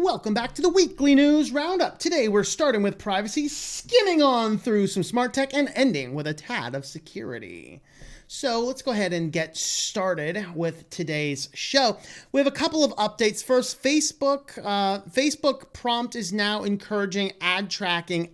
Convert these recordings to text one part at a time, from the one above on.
Welcome back to the weekly news roundup. Today we're starting with privacy, skimming on through some smart tech, and ending with a tad of security. So let's go ahead and get started with today's show. We have a couple of updates. First, Facebook prompt is now encouraging ad tracking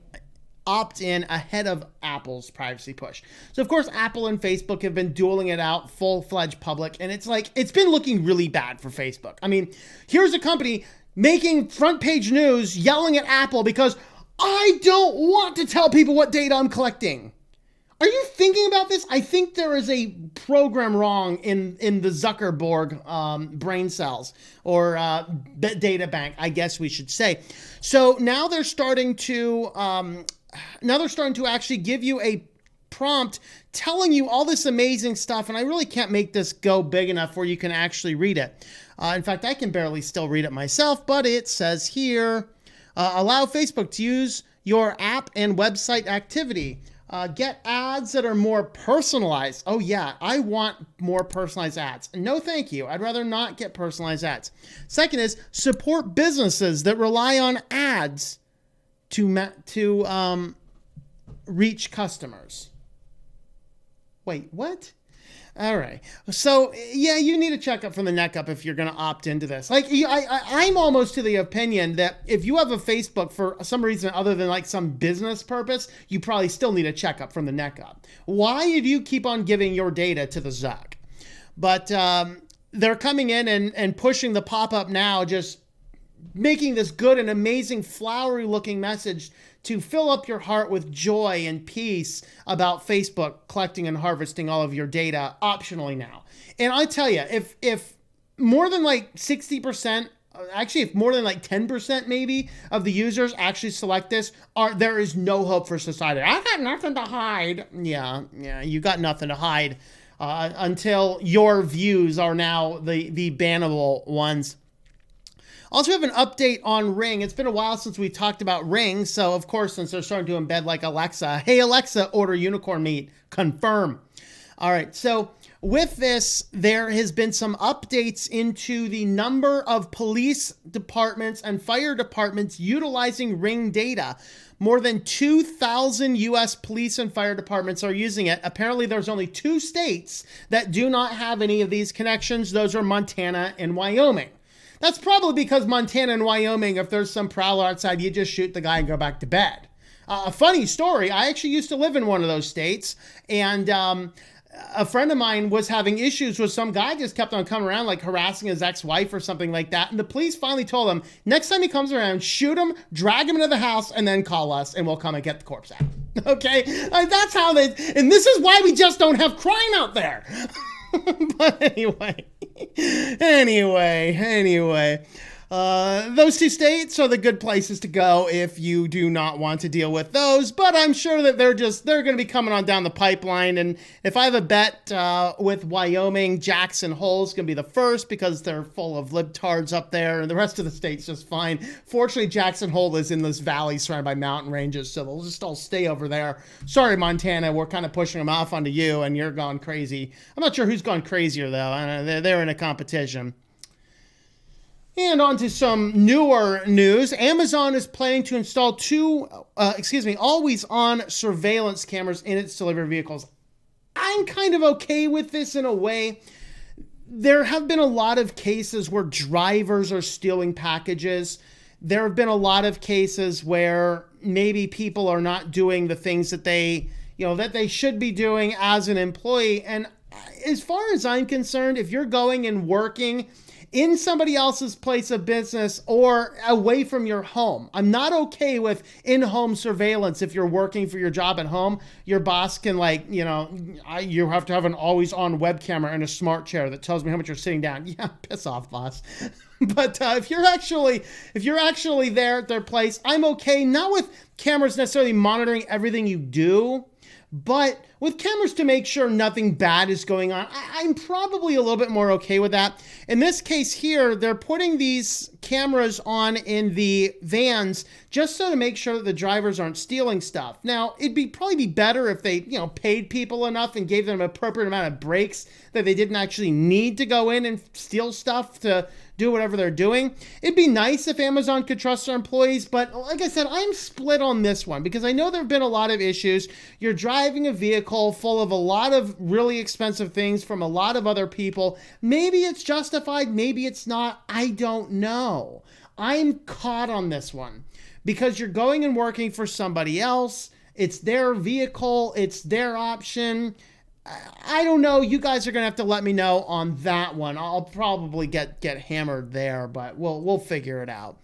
opt-in ahead of Apple's privacy push. So of course, Apple and Facebook have been dueling it out full-fledged public, and it's been looking really bad for Facebook. I mean, here's a company making front page news yelling at Apple because I don't want to tell people what data I'm collecting. Are you thinking about this? I think there is a program wrong in the Zuckerberg brain cells or data bank, I guess we should say. So now they're starting to actually give you a prompt telling you all this amazing stuff, and I really can't make this go big enough where you can actually read it. In fact, I can barely still read it myself, but it says here, allow Facebook to use your app and website activity. Get ads that are more personalized. Oh yeah, I want more personalized ads. No, thank you. I'd rather not get personalized ads. Second is support businesses that rely on ads to reach customers. Wait, what? All right. So yeah, you need a checkup from the neck up if you're going to opt into this. Like I'm almost to the opinion that if you have a Facebook for some reason other than like some business purpose, you probably still need a checkup from the neck up. Why do you keep on giving your data to the Zuck? But they're coming in and pushing the pop-up now, just making this good and amazing flowery looking message to fill up your heart with joy and peace about Facebook collecting and harvesting all of your data optionally now. And I tell you, if more than like 60%, actually if more than like 10% maybe of the users actually select this, there is no hope for society. I got nothing to hide. Yeah, you got nothing to hide until your views are now the bannable ones. Also, we have an update on Ring. It's been a while since we talked about Ring. So, of course, since they're starting to embed like Alexa, hey, Alexa, order unicorn meat. Confirm. All right. So with this, there has been some updates into the number of police departments and fire departments utilizing Ring data. More than 2,000 U.S. police and fire departments are using it. Apparently, there's only 2 states that do not have any of these connections. Those are Montana and Wyoming. That's probably because Montana and Wyoming, if there's some prowler outside, you just shoot the guy and go back to bed. A funny story, I actually used to live in one of those states, and a friend of mine was having issues with some guy just kept on coming around, like harassing his ex-wife or something like that, and the police finally told him, next time he comes around, shoot him, drag him into the house, and then call us, and we'll come and get the corpse out. Okay? That's how they... And this is why we just don't have crime out there. But anyway, those 2 states are the good places to go if you do not want to deal with those. But I'm sure that they're going to be coming on down the pipeline. And if I have a bet with Wyoming, Jackson Hole's going to be the first because they're full of libtards up there, and the rest of the state's just fine. Fortunately, Jackson Hole is in this valley surrounded by mountain ranges, so they'll just all stay over there. Sorry, Montana, we're kind of pushing them off onto you, and you're gone crazy. I'm not sure who's gone crazier though. They're in a competition. And on to some newer news. Amazon is planning to install always-on surveillance cameras in its delivery vehicles. I'm kind of okay with this in a way. There have been a lot of cases where drivers are stealing packages. There have been a lot of cases where maybe people are not doing the things that they should be doing as an employee. And as far as I'm concerned, if you're going and working in somebody else's place of business or away from your home, I'm not okay with in-home surveillance. If you're working for your job at home, your boss can you have to have an always-on web camera and a smart chair that tells me how much you're sitting down. Yeah, piss off, boss. But if you're actually there at their place, I'm okay. Not with cameras necessarily monitoring everything you do, but with cameras to make sure nothing bad is going on. I'm probably a little bit more okay with that. In this case here, they're putting these cameras on in the vans just so to make sure that the drivers aren't stealing stuff. Now, it'd probably be better if they, paid people enough and gave them an appropriate amount of breaks that they didn't actually need to go in and steal stuff to do whatever they're doing. It'd be nice if Amazon could trust their employees, but like I said, I'm split on this one because I know there have been a lot of issues. You're driving a vehicle full of a lot of really expensive things from a lot of other people. Maybe it's justified, maybe it's not. I don't know. I'm caught on this one because you're going and working for somebody else. It's their vehicle. It's their option. I don't know. You guys are going to have to let me know on that one. I'll probably get hammered there, but we'll figure it out.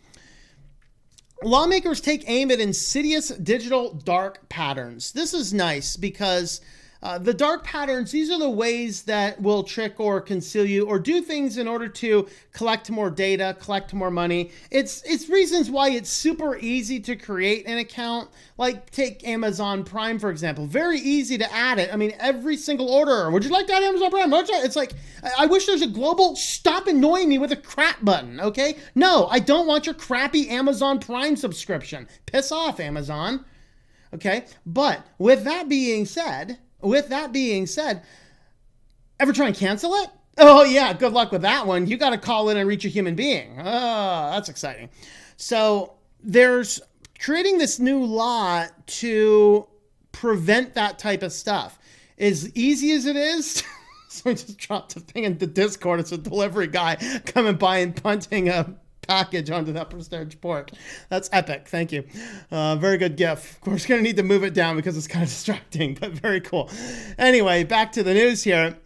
Lawmakers take aim at insidious digital dark patterns. This is nice because the dark patterns, these are the ways that will trick or conceal you or do things in order to collect more data, collect more money. It's reasons why it's super easy to create an account. Like take Amazon Prime, for example. Very easy to add it. I mean, every single order. Would you like to add Amazon Prime? It's like, I wish there's a global stop annoying me with a crap button, okay? No, I don't want your crappy Amazon Prime subscription. Piss off, Amazon. Okay? But with that being said, ever try and cancel it? Oh yeah, good luck with that one. You got to call in and reach a human being. Oh, that's exciting. So there's creating this new law to prevent that type of stuff. As easy as it is, so I just dropped a thing in the Discord. It's a delivery guy coming by and punting a package onto that upstairs port. That's epic. Thank you. Very good GIF. Of course, going to need to move it down because it's kind of distracting, but very cool. Anyway, back to the news here.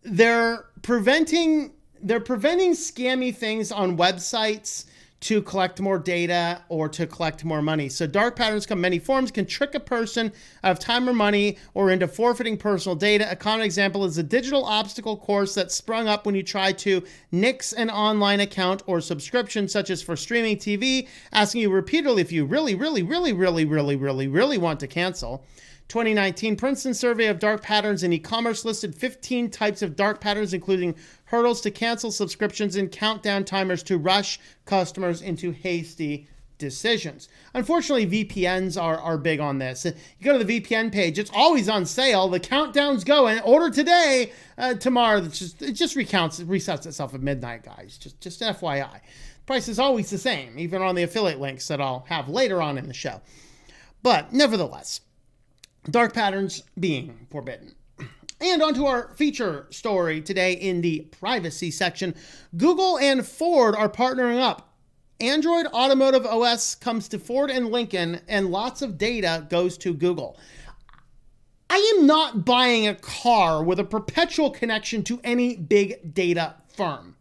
They're preventing scammy things on websites to collect more data or to collect more money. So dark patterns come in many forms, can trick a person out of time or money or into forfeiting personal data. A common example is a digital obstacle course that sprung up when you try to nix an online account or subscription, such as for streaming TV, asking you repeatedly if you really want to cancel. 2019 Princeton survey of dark patterns in e-commerce listed 15 types of dark patterns, including hurdles to cancel subscriptions and countdown timers to rush customers into hasty decisions. Unfortunately, VPNs are big on this. You go to the VPN page, it's always on sale. The countdown's going. Order today, tomorrow. It just resets itself at midnight, guys. Just FYI. Price is always the same, even on the affiliate links that I'll have later on in the show. But nevertheless, dark patterns being forbidden. And onto our feature story today in the privacy section. Google and Ford are partnering up. Android Automotive OS comes to Ford and Lincoln, and lots of data goes to Google. I am not buying a car with a perpetual connection to any big data firm.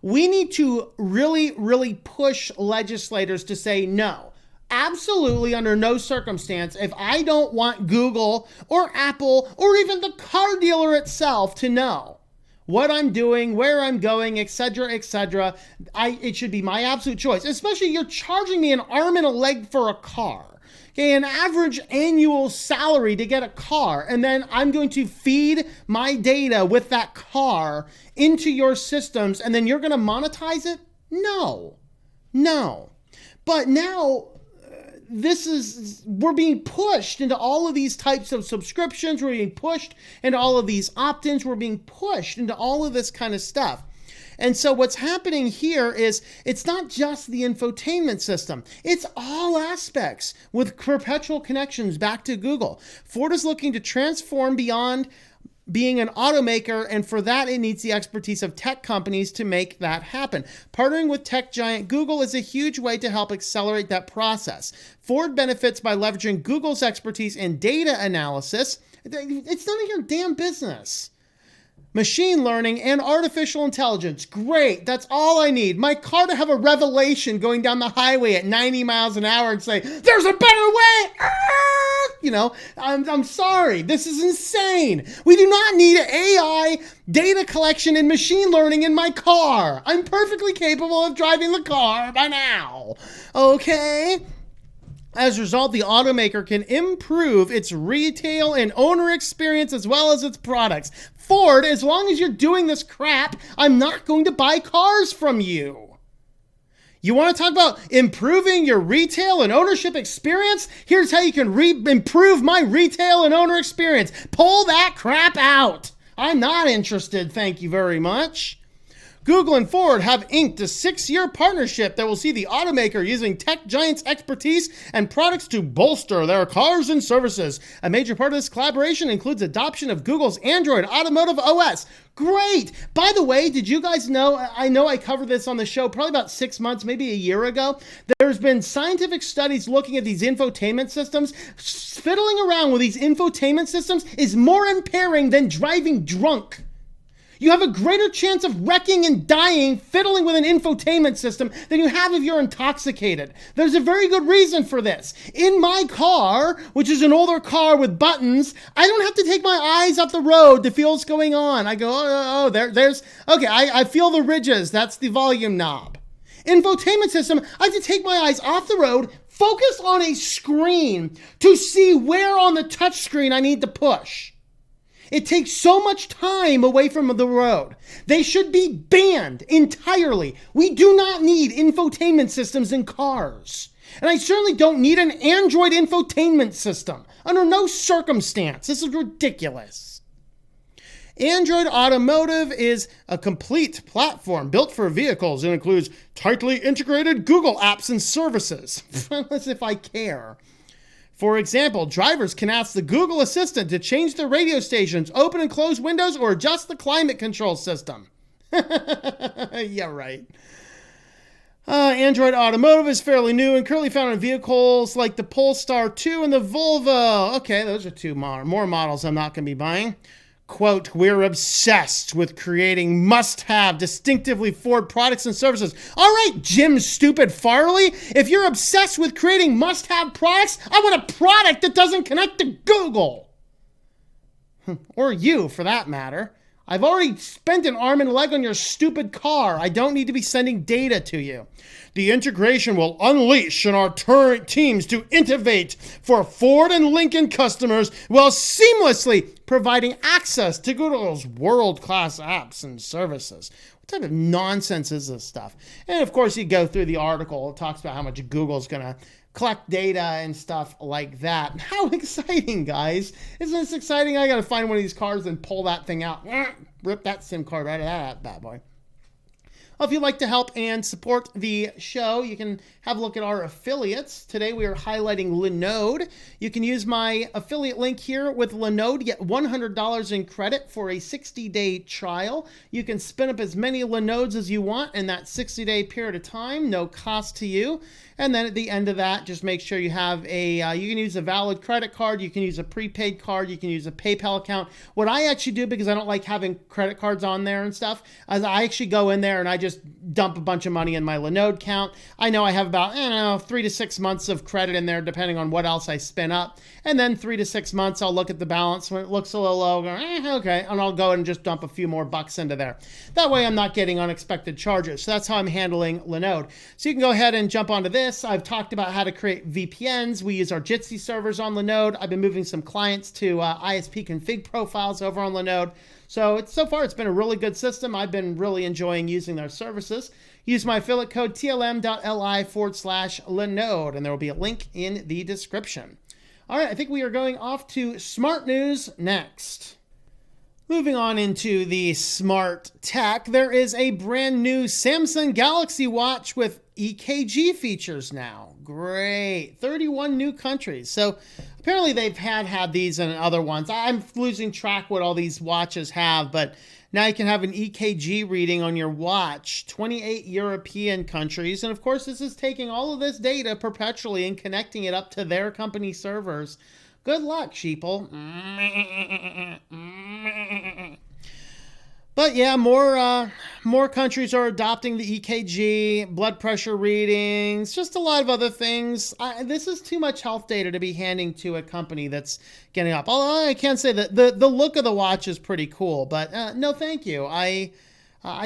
We need to really push legislators to say no. Absolutely, under no circumstance, if I don't want Google or Apple or even the car dealer itself to know what I'm doing, where I'm going, etc., it should be my absolute choice. Especially you're charging me an arm and a leg for a car. Okay, an average annual salary to get a car, and then I'm going to feed my data with that car into your systems, and then you're going to monetize it? No. But now, we're being pushed into all of these types of subscriptions. We're being pushed into all of these opt-ins. We're being pushed into all of this kind of stuff. And so what's happening here is it's not just the infotainment system. It's all aspects with perpetual connections back to Google. Ford is looking to transform beyond being an automaker, and for that it needs the expertise of tech companies to make that happen. Partnering with tech giant Google is a huge way to help accelerate that process. Ford benefits by leveraging Google's expertise in data analysis. It's none of your damn business. Machine learning and artificial intelligence. Great. That's all I need. My car to have a revelation going down the highway at 90 miles an hour and say, there's a better way. I'm sorry. This is insane. We do not need AI, data collection, and machine learning in my car. I'm perfectly capable of driving the car by now. Okay? As a result, the automaker can improve its retail and owner experience as well as its products. Ford, as long as you're doing this crap, I'm not going to buy cars from you. You want to talk about improving your retail and ownership experience? Here's how you can improve my retail and owner experience. Pull that crap out. I'm not interested, thank you very much. Google and Ford have inked a 6-year partnership that will see the automaker using tech giants' expertise and products to bolster their cars and services. A major part of this collaboration includes adoption of Google's Android Automotive OS. Great! By the way, did you guys know I covered this on the show probably about 6 months, maybe a year ago. There's been scientific studies looking at these infotainment systems. Fiddling around with these infotainment systems is more impairing than driving drunk. You have a greater chance of wrecking and dying fiddling with an infotainment system than you have if you're intoxicated. There's a very good reason for this. In my car, which is an older car with buttons, I don't have to take my eyes up the road to feel what's going on. I go, there's, okay, I feel the ridges. That's the volume knob. Infotainment system, I have to take my eyes off the road, focus on a screen to see where on the touch screen I need to push. It takes so much time away from the road. They should be banned entirely. We do not need infotainment systems in cars. And I certainly don't need an Android infotainment system. Under no circumstance. This is ridiculous. Android Automotive is a complete platform built for vehicles and includes tightly integrated Google apps and services. As if I care. For example, drivers can ask the Google Assistant to change the radio stations, open and close windows, or adjust the climate control system. Yeah, right. Android Automotive is fairly new and currently found in vehicles like the Polestar 2 and the Volvo. Okay, those are two more models I'm not going to be buying. Quote, we're obsessed with creating must-have, distinctively Ford products and services. All right, Jim Stupid Farley, if you're obsessed with creating must-have products, I want a product that doesn't connect to Google. Or you, for that matter. I've already spent an arm and a leg on your stupid car. I don't need to be sending data to you. The integration will unleash on our teams to innovate for Ford and Lincoln customers while seamlessly providing access to Google's world-class apps and services. What type of nonsense is this stuff? And of course, you go through the article. It talks about how much Google's going to collect data and stuff like that. How exciting, guys. Isn't this exciting? I got to find one of these cars and pull that thing out. Rip that SIM card right out of that bad boy. Well, if you'd like to help and support the show, you can have a look at our affiliates. Today we are highlighting Linode. You can use my affiliate link here with Linode, get $100 in credit for a 60-day trial. You can spin up as many Linodes as you want in that 60-day period of time, no cost to you. And then at the end of that, just make sure you have you can use a valid credit card, you can use a prepaid card, you can use a PayPal account. What I actually do, because I don't like having credit cards on there and stuff, is I actually go in there and I just dump a bunch of money in my Linode account. I know I have about, 3 to 6 months of credit in there, depending on what else I spin up. And then 3 to 6 months, I'll look at the balance. When it looks a little low, go, okay. And I'll go and just dump a few more bucks into there. That way I'm not getting unexpected charges. So that's how I'm handling Linode. So you can go ahead and jump onto this. I've talked about how to create VPNs. We use our Jitsi servers on Linode. I've been moving some clients to ISP config profiles over on Linode. So far it's been a really good system. I've been really enjoying using their services. Use my affiliate code TLM.li/Linode, and there will be a link in the description. All right, I think we are going off to smart news next. Moving on into the smart tech, there is a brand new Samsung Galaxy Watch with EKG features now. Great. 31 new countries. So apparently they've had these in other ones. I'm losing track what all these watches have, but now you can have an EKG reading on your watch. 28 European countries. And of course, this is taking all of this data perpetually and connecting it up to their company servers. Good luck, sheeple. But yeah, more countries are adopting the EKG, blood pressure readings, just a lot of other things. This is too much health data to be handing to a company that's getting up. Although I can say that the look of the watch is pretty cool, but no thank you. I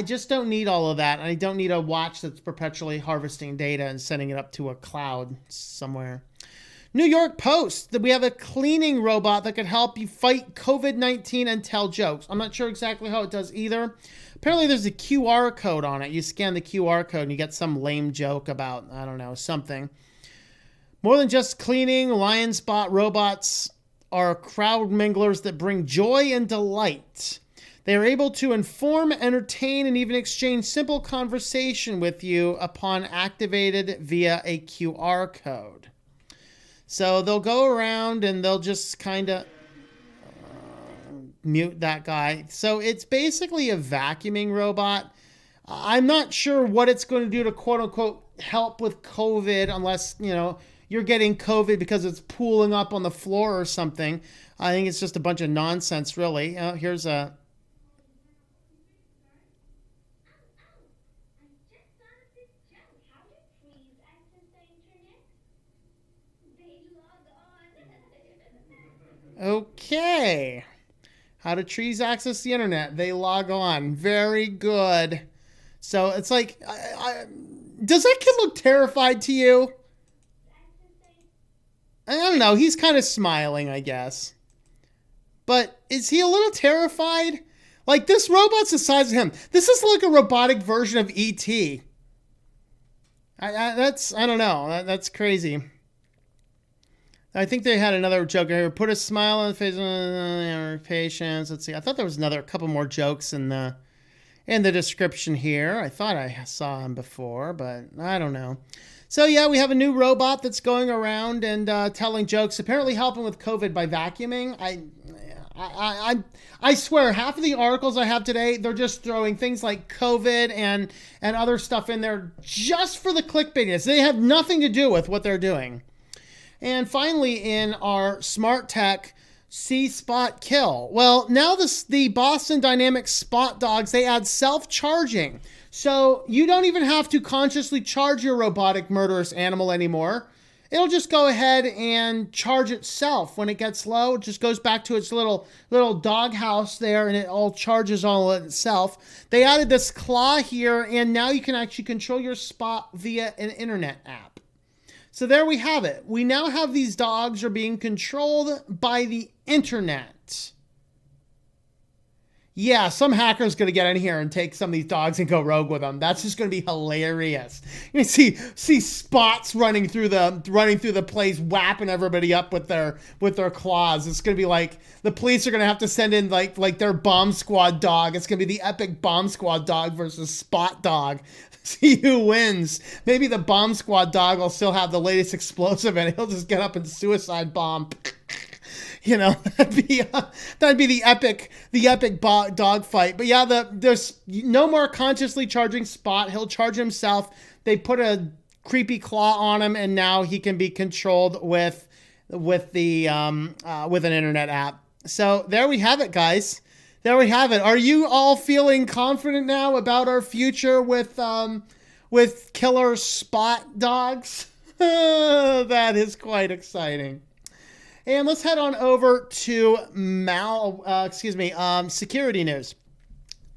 just don't need all of that. I don't need a watch that's perpetually harvesting data and sending it up to a cloud somewhere. New York Post, that we have a cleaning robot that can help you fight COVID-19 and tell jokes. I'm not sure exactly how it does either. Apparently there's a QR code on it. You scan the QR code and you get some lame joke about, I don't know, something. More than just cleaning, Lion Spot robots are crowd minglers that bring joy and delight. They are able to inform, entertain, and even exchange simple conversation with you upon activated via a QR code. So they'll go around and they'll just kind of mute that guy. So it's basically a vacuuming robot. I'm not sure what it's going to do to quote unquote help with COVID, unless, you're getting COVID because it's pooling up on the floor or something. I think it's just a bunch of nonsense, really. Here's a... Okay. How do trees access the internet? They log on. Very good. So it's like, does that kid look terrified to you? I don't know. He's kind of smiling, I guess. But is he a little terrified? Like, this robot's the size of him. This is like a robotic version of E.T. I don't know. That's crazy. I think they had another joke here. Put a smile on the face of patience. Let's see. I thought there was a couple more jokes in the description here. I thought I saw him before, but I don't know. So yeah, we have a new robot that's going around and telling jokes, apparently helping with COVID by vacuuming. I swear, half of the articles I have today, they're just throwing things like COVID and other stuff in there just for the clickbaitiness. They have nothing to do with what they're doing. And finally, in our smart tech, see spot kill. Well, now the Boston Dynamics spot dogs, they add self-charging. So you don't even have to consciously charge your robotic murderous animal anymore. It'll just go ahead and charge itself. When it gets low, it just goes back to its little dog house there, and it all charges all itself. They added this claw here, and now you can actually control your spot via an internet app. So there we have it. We now have these dogs are being controlled by the internet. Yeah, some hacker's going to get in here and take some of these dogs and go rogue with them. That's just going to be hilarious. You see spots running through the place, whapping everybody up with their claws. It's going to be like the police are going to have to send in like their bomb squad dog. It's going to be the epic bomb squad dog versus spot dog. See who wins. Maybe the bomb squad dog will still have the latest explosive and he'll just get up and suicide bomb. That'd be the epic dog fight. But yeah, there's no more consciously charging spot. He'll charge himself. They put a creepy claw on him, and now he can be controlled with an internet app. So there we have it, guys. There we have it. Are you all feeling confident now about our future with killer spot dogs? That is quite exciting. And let's head on over to security news.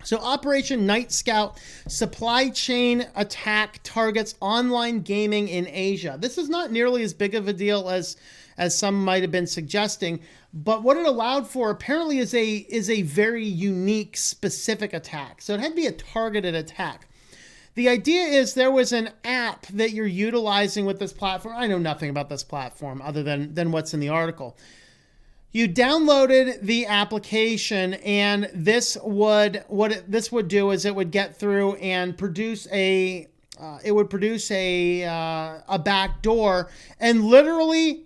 So Operation Night Scout supply chain attack targets online gaming in Asia. This is not nearly as big of a deal as some might have been suggesting, but what it allowed for apparently is a very unique, specific attack. So it had to be a targeted attack. The idea is there was an app that you're utilizing with this platform. I know nothing about this platform other than what's in the article. You downloaded the application, and this would do is it would get through and produce a back door, and literally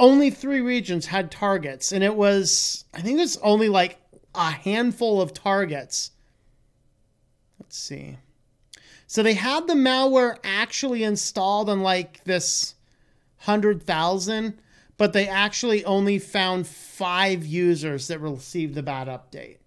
only 3 regions had targets, and I think it was only like a handful of targets. Let's see. So they had the malware actually installed on like this 100,000, but they actually only found 5 users that received the bad update,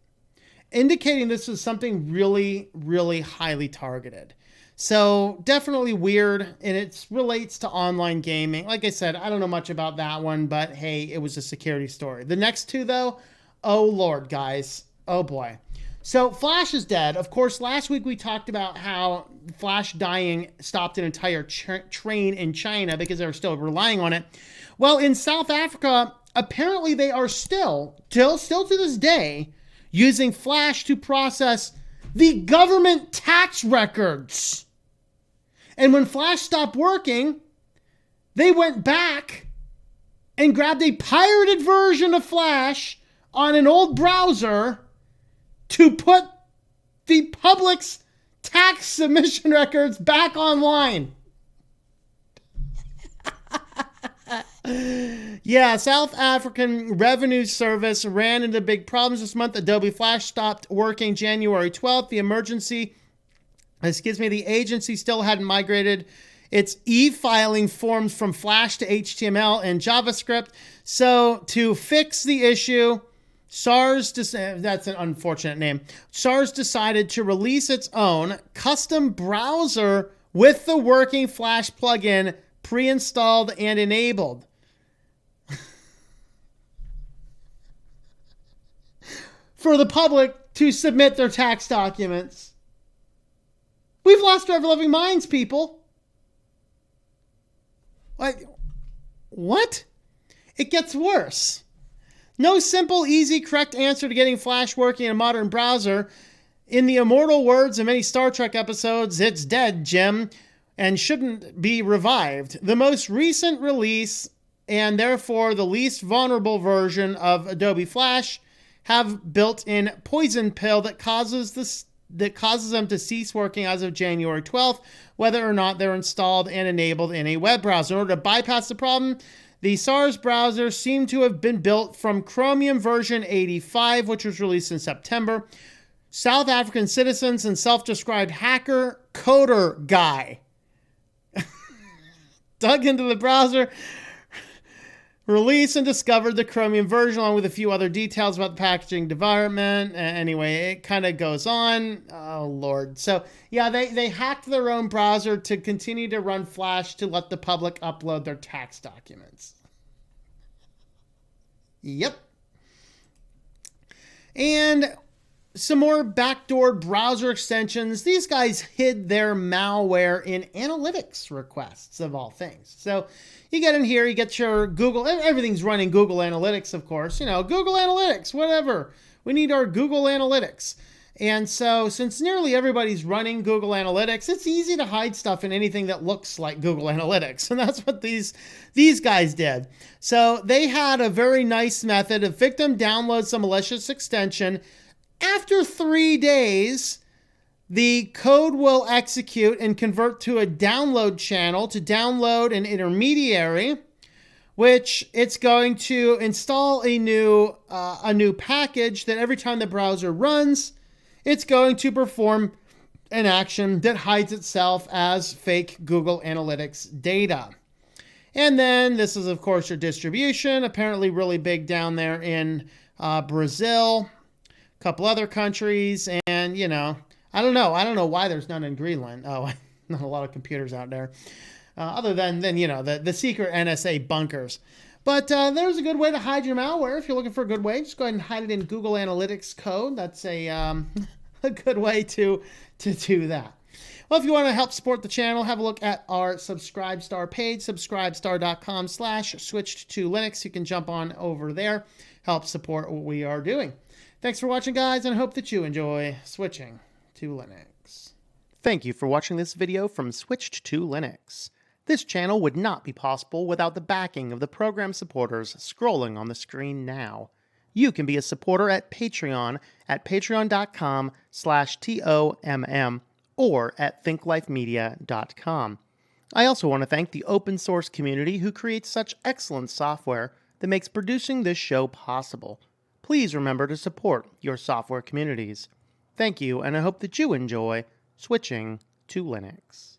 indicating this was something really, really highly targeted. So definitely weird, and it relates to online gaming. Like I said, I don't know much about that one, but hey, it was a security story. The next 2 though, oh Lord, guys. Oh boy. So Flash is dead. Of course, last week we talked about how Flash dying stopped an entire train in China because they were still relying on it. Well, in South Africa, apparently they are still to this day, using Flash to process the government tax records. And when Flash stopped working, they went back and grabbed a pirated version of Flash on an old browser to put the public's tax submission records back online. Yeah, South African Revenue Service ran into big problems this month. Adobe Flash stopped working January 12th. The agency still hadn't migrated its e-filing forms from Flash to HTML and JavaScript. So to fix the issue, that's an unfortunate name. SARS decided to release its own custom browser with the working Flash plugin pre-installed and enabled. For the public to submit their tax documents. We've lost our ever-loving minds, people. What? It gets worse. No simple, easy, correct answer to getting Flash working in a modern browser. In the immortal words of many Star Trek episodes, it's dead, Jim, and shouldn't be revived. The most recent release, and therefore the least vulnerable version of Adobe Flash, have built-in poison pill that causes them to cease working as of January 12th, whether or not they're installed and enabled in a web browser. In order to bypass the problem, the SARS browser seemed to have been built from Chromium version 85, which was released in September. South African citizens and self-described hacker coder guy dug into the browser release and discovered the Chromium version along with a few other details about the packaging development. Anyway, it kind of goes on. Oh, Lord. So, yeah, they hacked their own browser to continue to run Flash to let the public upload their tax documents. Yep. And some more backdoor browser extensions. These guys hid their malware in analytics requests, of all things. So you get in here, you get your Google, everything's running Google Analytics, of course. Google Analytics, whatever. We need our Google Analytics. And so since nearly everybody's running Google Analytics, it's easy to hide stuff in anything that looks like Google Analytics. And that's what these guys did. So they had a very nice method. A victim downloads some malicious extension. After 3 days, the code will execute and convert to a download channel to download an intermediary, which it's going to install a new package that every time the browser runs, it's going to perform an action that hides itself as fake Google Analytics data. And then this is, of course, your distribution, apparently really big down there in Brazil, a couple other countries, and, I don't know why there's none in Greenland. Oh, not a lot of computers out there. Other than the secret NSA bunkers. But there's a good way to hide your malware. If you're looking for a good way, just go ahead and hide it in Google Analytics code. That's a good way to do that. Well, if you want to help support the channel, have a look at our Subscribestar page, subscribestar.com/switchedtolinux. You can jump on over there, help support what we are doing. Thanks for watching, guys, and I hope that you enjoy switching to Linux. Thank you for watching this video from Switched to Linux. This channel would not be possible without the backing of the program supporters scrolling on the screen now. You can be a supporter at Patreon at patreon.com/TOMM or at thinklifemedia.com. I also want to thank the open source community who creates such excellent software that makes producing this show possible. Please remember to support your software communities. Thank you, and I hope that you enjoy switching to Linux.